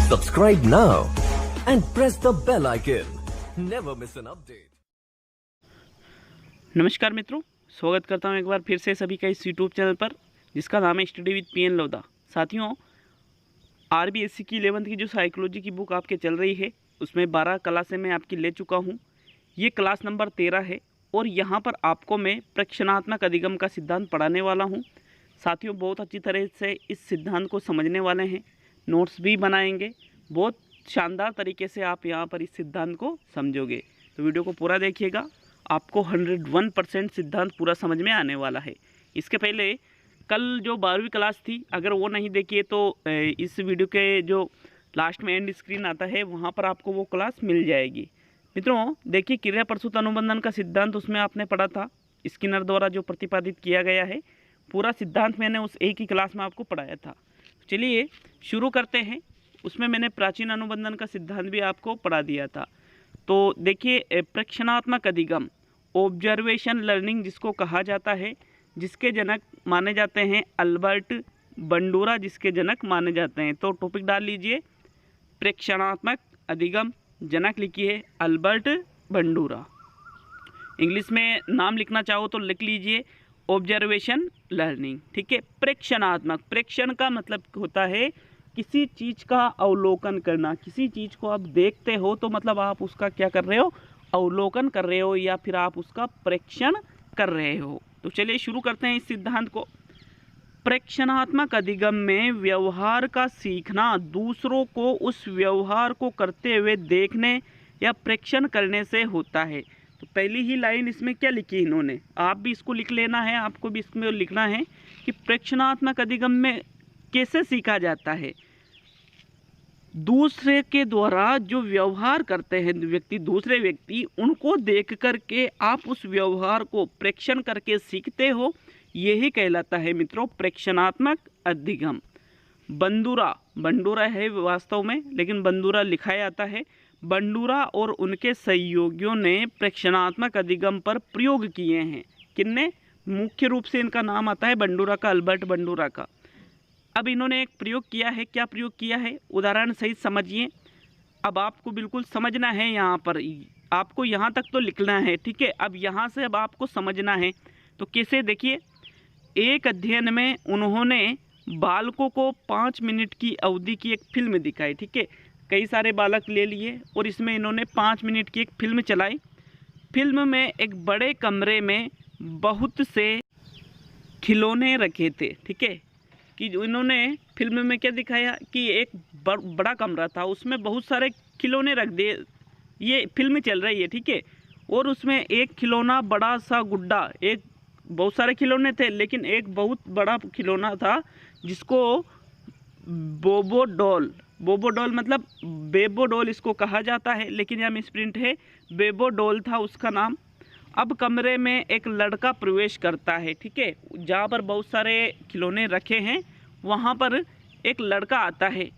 Subscribe now and press the bell icon. Never miss an update. नमस्कार मित्रों, स्वागत करता हूं एक बार फिर से सभी का इस यूट्यूब चैनल पर जिसका नाम है स्टडी विद पीएन लोधा। साथियों, आरबीएससी की 11th की जो साइकोलॉजी की बुक आपके चल रही है उसमें 12 क्लासें मैं आपकी ले चुका हूं। ये क्लास नंबर 13 है और यहाँ पर आपको मैं प्रक्षेपणात्मक अधिगम का सिद्धांत पढ़ाने वाला हूँ। साथियों, बहुत अच्छी तरह से इस सिद्धांत को समझने वाले हैं, नोट्स भी बनाएंगे। बहुत शानदार तरीके से आप यहाँ पर इस सिद्धांत को समझोगे, तो वीडियो को पूरा देखिएगा। आपको 101% सिद्धांत पूरा समझ में आने वाला है। इसके पहले कल जो 12वीं क्लास थी, अगर वो नहीं देखिए तो इस वीडियो के जो लास्ट में एंड स्क्रीन आता है वहाँ पर आपको वो क्लास मिल जाएगी। मित्रों देखिए, क्रिया प्रसूत अनुबंधन का सिद्धांत उसमें आपने पढ़ा था, स्किनर द्वारा जो प्रतिपादित किया गया है। पूरा सिद्धांत मैंने उस एक ही क्लास में आपको पढ़ाया था। चलिए शुरू करते हैं। उसमें मैंने प्राचीन अनुबंधन का सिद्धांत भी आपको पढ़ा दिया था। तो देखिए, प्रक्षेपणात्मक अधिगम, ऑब्जर्वेशन लर्निंग जिसको कहा जाता है, जिसके जनक माने जाते हैं अल्बर्ट बंडूरा, जिसके जनक माने जाते हैं। तो टॉपिक डाल लीजिए, प्रक्षेपणात्मक अधिगम, जनक लिखिए अल्बर्ट बंडूरा। इंग्लिश में नाम लिखना चाहो तो लिख लीजिए ऑब्जर्वेशन लर्निंग। ठीक है। प्रेक्षणात्मक, प्रेक्षण का मतलब होता है किसी चीज़ का अवलोकन करना। किसी चीज़ को आप देखते हो तो मतलब आप उसका क्या कर रहे हो, अवलोकन कर रहे हो, या फिर आप उसका प्रेक्षण कर रहे हो। तो चलिए शुरू करते हैं इस सिद्धांत को। प्रेक्षणात्मक अधिगम में व्यवहार का सीखना दूसरों को उस व्यवहार को करते हुए देखने या प्रेक्षण करने से होता है। तो पहली ही लाइन इसमें क्या लिखी इन्होंने, आप भी इसको लिख लेना है, आपको भी इसमें लिखना है कि प्रेक्षणात्मक अधिगम में कैसे सीखा जाता है। दूसरे के द्वारा जो व्यवहार करते हैं व्यक्ति, दूसरे व्यक्ति, उनको देख करके आप उस व्यवहार को प्रेक्षण करके सीखते हो, यही कहलाता है मित्रों प्रेक्षणात्मक अधिगम। बंडूरा है वास्तव में, लेकिन बंडूरा लिखा जाता है। बंडूरा और उनके सहयोगियों ने प्रेक्षणात्मक अधिगम पर प्रयोग किए हैं। किनने? मुख्य रूप से इनका नाम आता है बंडूरा का, अल्बर्ट बंडूरा का। अब इन्होंने एक प्रयोग किया है। क्या प्रयोग किया है, उदाहरण सहित समझिए। अब आपको बिल्कुल समझना है, यहाँ पर आपको यहाँ तक तो लिखना है। ठीक है। अब यहाँ से अब आपको समझना है। तो कैसे, देखिए, एक अध्ययन में उन्होंने बालकों को 5 मिनट की अवधि की एक फिल्म दिखाई। ठीक है। कई सारे बालक ले लिए और इसमें इन्होंने 5 मिनट की एक फिल्म चलाई। फिल्म में एक बड़े कमरे में बहुत से खिलौने रखे थे। ठीक है, कि इन्होंने फिल्म में क्या दिखाया कि एक बड़ा कमरा था, उसमें बहुत सारे खिलौने रख दिए। ये फिल्म चल रही है। ठीक है। और उसमें एक खिलौना, बड़ा सा गुड्डा, एक बहुत सारे खिलौने थे लेकिन एक बहुत बड़ा खिलौना था जिसको बोबो डॉल मतलब बेबो डॉल इसको कहा जाता है, लेकिन यहाँ मिसप्रिंट है, बेबो डॉल था उसका नाम। अब कमरे में एक लड़का प्रवेश करता है। ठीक है, जहाँ पर बहुत सारे खिलौने रखे हैं वहाँ पर एक लड़का आता है।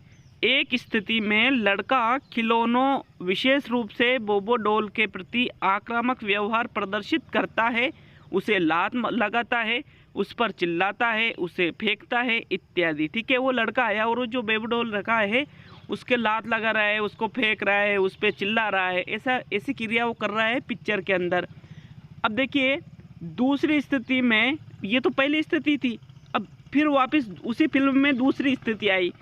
एक स्थिति में लड़का खिलौनों, विशेष रूप से बोबो डॉल के प्रति आक्रामक व्यवहार प्रदर्शित करता है, उसे लात लगाता है, उस पर चिल्लाता है, उसे फेंकता है इत्यादि। ठीक है, वो लड़का आया और वो जो बेबो डॉल रखा है उसके लात लगा रहा है, उसको फेंक रहा है, उस पर चिल्ला रहा है, ऐसी क्रिया वो कर रहा है पिक्चर के अंदर। अब देखिए, दूसरी स्थिति में, ये तो पहली स्थिति थी, अब फिर वापस उसी फिल्म में दूसरी स्थिति आई।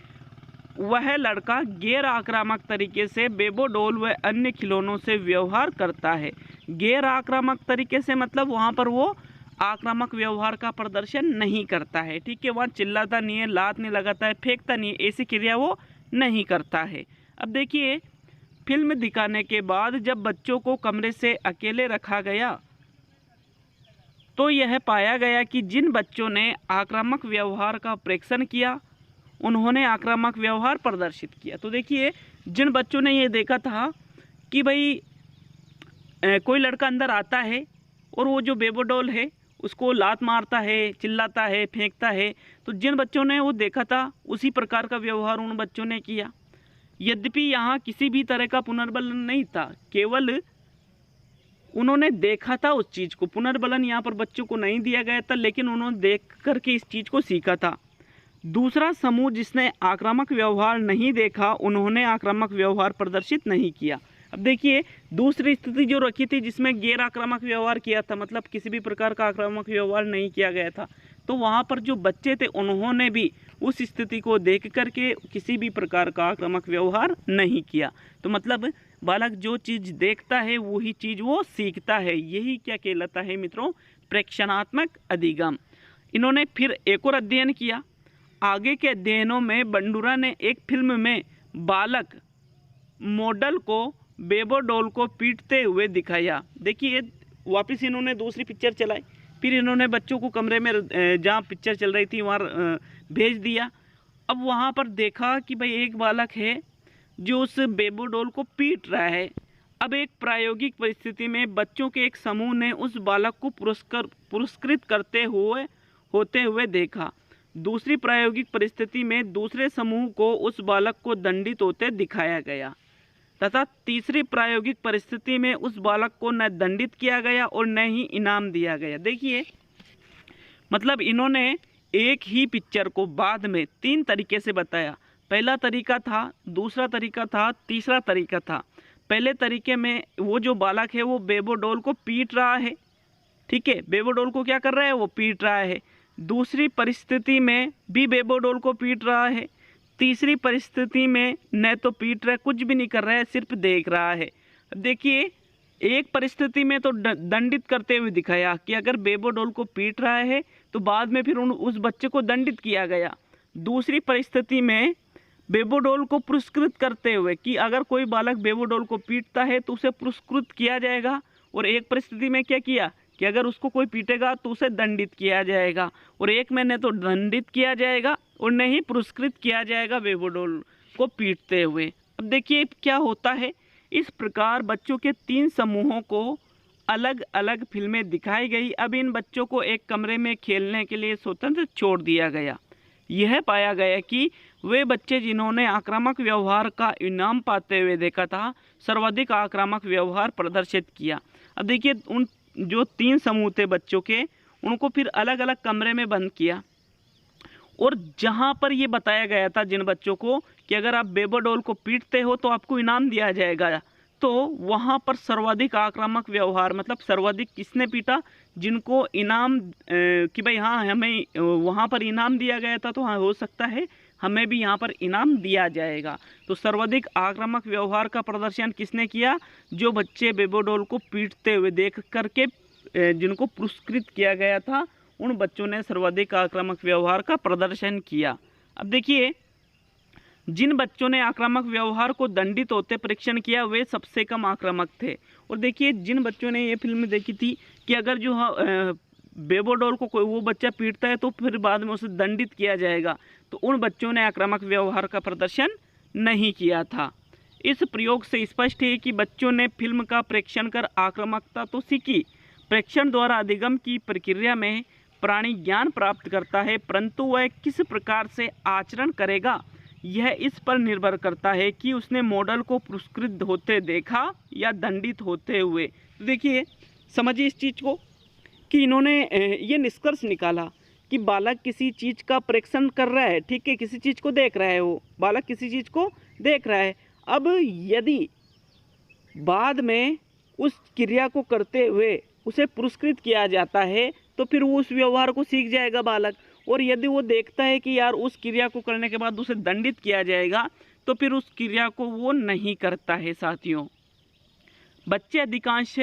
वह लड़का गैर आक्रामक तरीके से बेबो डॉल व अन्य खिलौनों से व्यवहार करता है। गैर आक्रामक तरीके से मतलब वहाँ पर वो आक्रामक व्यवहार का प्रदर्शन नहीं करता है। ठीक है, वहाँ चिल्लाता नहीं है, लात नहीं लगाता है, फेंकता नहीं है, ऐसी क्रिया वो नहीं करता है। अब देखिए, फिल्म दिखाने के बाद जब बच्चों को कमरे से अकेले रखा गया तो यह पाया गया कि जिन बच्चों ने आक्रामक व्यवहार का प्रेक्षण किया उन्होंने आक्रामक व्यवहार प्रदर्शित किया। तो देखिए, जिन बच्चों ने ये देखा था कि भाई कोई लड़का अंदर आता है और वो जो बेबो डॉल है उसको लात मारता है, चिल्लाता है, फेंकता है, तो जिन बच्चों ने वो देखा था उसी प्रकार का व्यवहार उन बच्चों ने किया। यद्यपि यहाँ किसी भी तरह का पुनर्बलन नहीं था, केवल उन्होंने देखा था उस चीज़ को। पुनर्बलन यहाँ पर बच्चों को नहीं दिया गया था, लेकिन उन्होंने देख करके इस चीज़ को सीखा था। दूसरा समूह जिसने आक्रामक व्यवहार नहीं देखा, उन्होंने आक्रामक व्यवहार प्रदर्शित नहीं किया। अब देखिए दूसरी स्थिति जो रखी थी जिसमें गैर आक्रामक व्यवहार किया था, मतलब किसी भी प्रकार का आक्रामक व्यवहार नहीं किया गया था, तो वहाँ पर जो बच्चे थे उन्होंने भी उस स्थिति को देख करके किसी भी प्रकार का आक्रामक व्यवहार नहीं किया। तो मतलब बालक जो चीज़ देखता है वही चीज़ वो सीखता है। यही क्या कहलाता है मित्रों, प्रेक्षणात्मक अधिगम। इन्होंने फिर एक और अध्ययन किया। आगे के अध्ययनों में बंडूरा ने एक फिल्म में बालक मॉडल को बेबोडोल को पीटते हुए दिखाया। देखिए वापस इन्होंने दूसरी पिक्चर चलाई, फिर इन्होंने बच्चों को कमरे में जहाँ पिक्चर चल रही थी वहाँ भेज दिया। अब वहाँ पर देखा कि भाई एक बालक है जो उस बेबोडोल को पीट रहा है। अब एक प्रायोगिक परिस्थिति में बच्चों के एक समूह ने उस बालक को पुरस्कृत करते होते हुए देखा। दूसरी प्रायोगिक परिस्थिति में दूसरे समूह को उस बालक को दंडित होते दिखाया गया तथा तीसरी प्रायोगिक परिस्थिति में उस बालक को न दंडित किया गया और न ही इनाम दिया गया। देखिए मतलब इन्होंने एक ही पिक्चर को बाद में 3 तरीके से बताया। पहला तरीका था, दूसरा तरीका था, तीसरा तरीका था। पहले तरीके में वो जो बालक है वो बेबोडोल को पीट रहा है, ठीक है, बेबोडोल को क्या कर रहा है, वो पीट रहा है। दूसरी परिस्थिति में भी बेबोडोल को पीट रहा है। तीसरी परिस्थिति में न तो पीट रहा है, कुछ भी नहीं कर रहा है, सिर्फ देख रहा है। देखिए एक परिस्थिति में तो दंडित करते हुए दिखाया कि अगर बेबोडोल को पीट रहा है तो बाद में फिर उस बच्चे को दंडित किया गया। दूसरी परिस्थिति में बेबोडोल को पुरस्कृत करते हुए कि अगर कोई बालक बेबोडोल को पीटता है तो उसे पुरस्कृत किया जाएगा। और एक परिस्थिति में क्या किया कि अगर उसको कोई पीटेगा तो उसे दंडित किया जाएगा। और एक में न तो दंडित किया जाएगा और न ही पुरस्कृत किया जाएगा बेबोडोल को पीटते हुए। अब देखिए क्या होता है, इस प्रकार बच्चों के 3 समूहों को अलग अलग फिल्में दिखाई गई। अब इन बच्चों को एक कमरे में खेलने के लिए स्वतंत्र छोड़ दिया गया। यह पाया गया कि वे बच्चे जिन्होंने आक्रामक व्यवहार का इनाम पाते हुए देखा था, सर्वाधिक आक्रामक व्यवहार प्रदर्शित किया। अब देखिए उन जो 3 समूह थे बच्चों के, उनको फिर अलग अलग कमरे में बंद किया और जहां पर ये बताया गया था जिन बच्चों को कि अगर आप बेबोडोल को पीटते हो तो आपको इनाम दिया जाएगा, तो वहां पर सर्वाधिक आक्रामक व्यवहार, मतलब सर्वाधिक किसने पीटा, जिनको इनाम कि भाई हाँ हमें वहां पर इनाम दिया गया था तो हाँ हो सकता है हमें भी यहाँ पर इनाम दिया जाएगा। तो सर्वाधिक आक्रामक व्यवहार का प्रदर्शन किसने किया, जो बच्चे बेबोडोल को पीटते हुए देख करके जिनको पुरस्कृत किया गया था, उन बच्चों ने सर्वाधिक आक्रामक व्यवहार का प्रदर्शन किया। अब देखिए जिन बच्चों ने आक्रामक व्यवहार को दंडित होते परीक्षण किया वे सबसे कम आक्रामक थे। और देखिए जिन बच्चों ने ये फिल्म देखी थी कि अगर जो बेबोडोल को कोई वो बच्चा पीटता है तो फिर बाद में उसे दंडित किया जाएगा, तो उन बच्चों ने आक्रामक व्यवहार का प्रदर्शन नहीं किया था। इस प्रयोग से स्पष्ट है कि बच्चों ने फिल्म का प्रेक्षण कर आक्रामकता तो सीखी। प्रेक्षण द्वारा अधिगम की प्रक्रिया में प्राणी ज्ञान प्राप्त करता है, परंतु वह किस प्रकार से आचरण करेगा यह इस पर निर्भर करता है कि उसने मॉडल को पुरस्कृत होते देखा या दंडित होते हुए। तो देखिए समझिए इस चीज़ को कि इन्होंने ये निष्कर्ष निकाला कि बालक किसी चीज़ का प्रेक्षण कर रहा है, ठीक है, किसी चीज़ को देख रहा है, वो बालक किसी चीज़ को देख रहा है। अब यदि बाद में उस क्रिया को करते हुए उसे पुरस्कृत किया जाता है तो फिर वो उस व्यवहार को सीख जाएगा बालक। और यदि वो देखता है कि यार उस क्रिया को करने के बाद उसे दंडित किया जाएगा तो फिर उस क्रिया को वो नहीं करता है। साथियों, बच्चे अधिकांश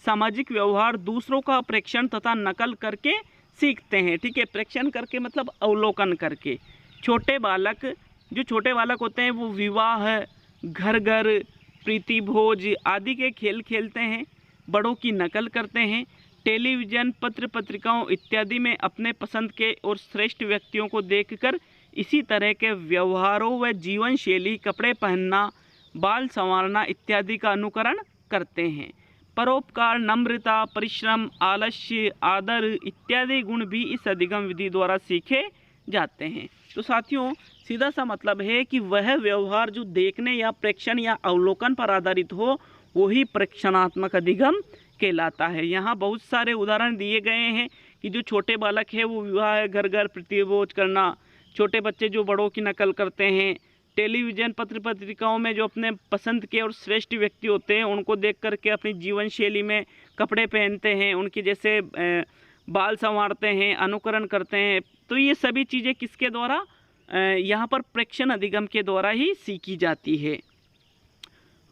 सामाजिक व्यवहार दूसरों का प्रेक्षण तथा नकल करके सीखते हैं, ठीक है, प्रेक्षण करके मतलब अवलोकन करके। छोटे बालक होते हैं वो विवाह, घर घर, प्रीति भोज आदि के खेल खेलते हैं, बड़ों की नकल करते हैं, टेलीविज़न, पत्र पत्रिकाओं इत्यादि में अपने पसंद के और श्रेष्ठ व्यक्तियों को देखकर इसी तरह के व्यवहारों व जीवन शैली, कपड़े पहनना, बाल संवारना इत्यादि का अनुकरण करते हैं। परोपकार, नम्रता, परिश्रम, आलस्य, आदर इत्यादि गुण भी इस अधिगम विधि द्वारा सीखे जाते हैं। तो साथियों सीधा सा मतलब है कि वह व्यवहार जो देखने या प्रेक्षण या अवलोकन पर आधारित हो वही प्रेक्षणात्मक अधिगम कहलाता है। यहाँ बहुत सारे उदाहरण दिए गए हैं कि जो छोटे बालक है वो विवाह, घर घर, प्रतिभोज करना, छोटे बच्चे जो बड़ों की नकल करते हैं, टेलीविज़न पत्र पत्रिकाओं में जो अपने पसंद के और श्रेष्ठ व्यक्ति होते हैं उनको देख करके अपनी जीवन शैली में कपड़े पहनते हैं, उनकी जैसे बाल संवारते हैं, अनुकरण करते हैं। तो ये सभी चीज़ें किसके द्वारा, यहाँ पर प्रेक्षण अधिगम के द्वारा ही सीखी जाती है।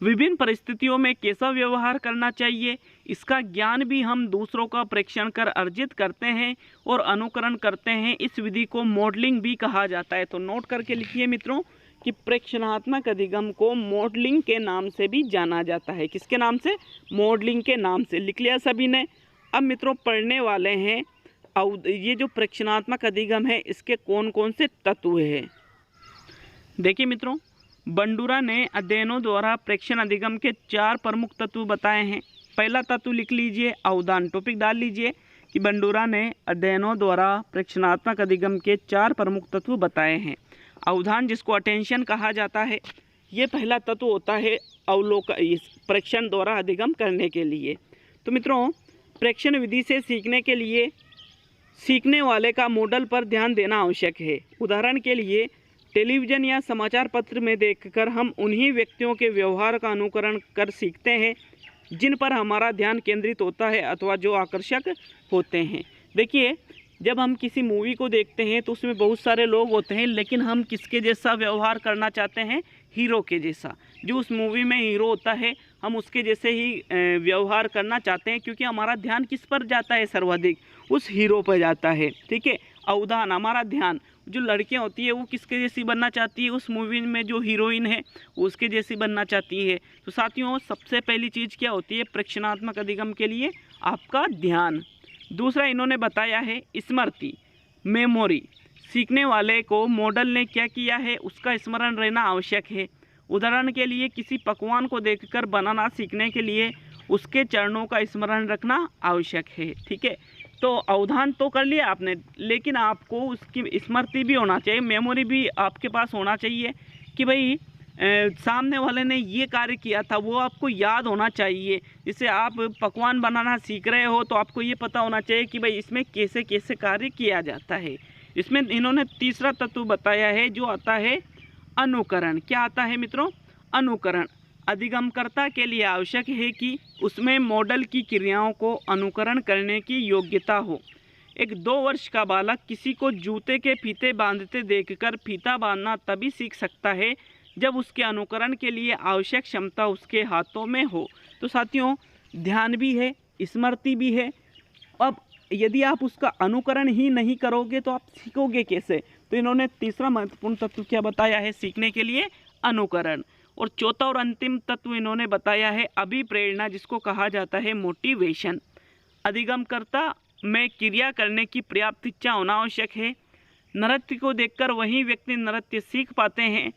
विभिन्न परिस्थितियों में कैसा व्यवहार करना चाहिए, इसका ज्ञान भी हम दूसरों का प्रेक्षण कर अर्जित करते हैं और अनुकरण करते हैं। इस विधि को मॉडलिंग भी कहा जाता है। तो नोट करके लिखिए मित्रों कि प्रेक्षणात्मक अधिगम को मॉडलिंग के नाम से भी जाना जाता है। किसके नाम से? मॉडलिंग के नाम से। लिख लिया सभी ने। अब मित्रों पढ़ने वाले हैं ये जो प्रेक्षणात्मक अधिगम है इसके कौन कौन से तत्व हैं। देखिए मित्रों, बंडूरा ने अध्ययनों द्वारा प्रेक्षण अधिगम के 4 प्रमुख तत्व बताए हैं। पहला तत्व लिख लीजिए, अवधान। टॉपिक डाल लीजिए कि बंडूरा ने अध्ययनों द्वारा प्रेक्षणात्मक अधिगम के 4 प्रमुख तत्व बताए हैं। अवधान, जिसको अटेंशन कहा जाता है, ये पहला तत्व होता है प्रेक्षण द्वारा अधिगम करने के लिए। तो मित्रों, प्रेक्षण विधि से सीखने के लिए सीखने वाले का मॉडल पर ध्यान देना आवश्यक है। उदाहरण के लिए टेलीविज़न या समाचार पत्र में देखकर हम उन्हीं व्यक्तियों के व्यवहार का अनुकरण कर सीखते हैं जिन पर हमारा ध्यान केंद्रित होता है अथवा जो आकर्षक होते हैं। देखिए, जब हम किसी मूवी को देखते हैं तो उसमें बहुत सारे लोग होते हैं, लेकिन हम किसके जैसा व्यवहार करना चाहते हैं? हीरो के जैसा। जो उस मूवी में हीरो होता है हम उसके जैसे ही व्यवहार करना चाहते हैं, क्योंकि हमारा ध्यान किस पर जाता है? सर्वाधिक उस हीरो पर जाता है। ठीक है, अवधान, हमारा ध्यान। जो लड़कियां होती है वो किसके जैसी बनना चाहती है? उस मूवी में जो हीरोइन है उसके जैसी बनना चाहती है। तो साथियों, सबसे पहली चीज़ क्या होती है प्रेक्षणात्मक अधिगम के लिए? आपका ध्यान। दूसरा इन्होंने बताया है स्मृति, मेमोरी। सीखने वाले को मॉडल ने क्या किया है उसका स्मरण रहना आवश्यक है। उदाहरण के लिए किसी पकवान को देखकर बनाना सीखने के लिए उसके चरणों का स्मरण रखना आवश्यक है। ठीक है, तो अवधान तो कर लिया आपने, लेकिन आपको उसकी स्मृति भी होना चाहिए, मेमोरी भी आपके पास होना चाहिए कि भाई सामने वाले ने ये कार्य किया था, वो आपको याद होना चाहिए। जैसे आप पकवान बनाना सीख रहे हो तो आपको ये पता होना चाहिए कि भाई इसमें कैसे कैसे कार्य किया जाता है। इसमें इन्होंने तीसरा तत्व बताया है जो आता है अनुकरण। क्या आता है मित्रों? अनुकरण। अधिगमकर्ता के लिए आवश्यक है कि उसमें मॉडल की क्रियाओं को अनुकरण करने की योग्यता हो। एक 2 वर्ष का बालक किसी को जूते के फीते बांधते देखकर फीता बांधना तभी सीख सकता है जब उसके अनुकरण के लिए आवश्यक क्षमता उसके हाथों में हो। तो साथियों, ध्यान भी है, स्मृति भी है। अब यदि आप उसका अनुकरण ही नहीं करोगे तो आप सीखोगे कैसे? तो इन्होंने तीसरा महत्वपूर्ण तत्व क्या बताया है सीखने के लिए? अनुकरण। और चौथा और अंतिम तत्व इन्होंने बताया है अभिप्रेरणा, जिसको कहा जाता है मोटिवेशन। अधिगमकर्ता में क्रिया करने की पर्याप्त इच्छा होना आवश्यक है। नृत्य को देखकर वही व्यक्ति नृत्य सीख पाते हैं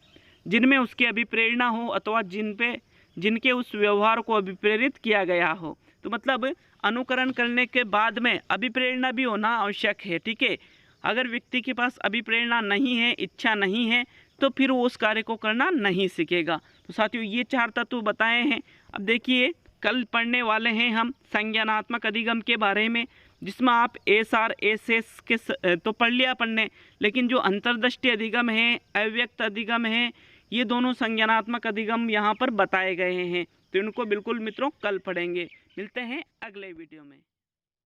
जिनमें उसकी अभिप्रेरणा हो अथवा जिनके उस व्यवहार को अभिप्रेरित किया गया हो। तो मतलब अनुकरण करने के बाद में अभिप्रेरणा भी होना आवश्यक है। ठीक है, अगर व्यक्ति के पास अभिप्रेरणा नहीं है, इच्छा नहीं है, तो फिर वो उस कार्य को करना नहीं सीखेगा। तो साथियों, ये 4 तत्व बताए हैं। अब देखिए, कल पढ़ने वाले हैं हम संज्ञानात्मक अधिगम के बारे में, जिसमें आप SR SS के तो पढ़ लिया पढ़ने, लेकिन जो अंतर्दृष्टि अधिगम है, अव्यक्त अधिगम है, ये दोनों संज्ञानात्मक अधिगम यहाँ पर बताए गए हैं। तो इनको बिल्कुल मित्रों कल पढ़ेंगे। मिलते हैं अगले वीडियो में।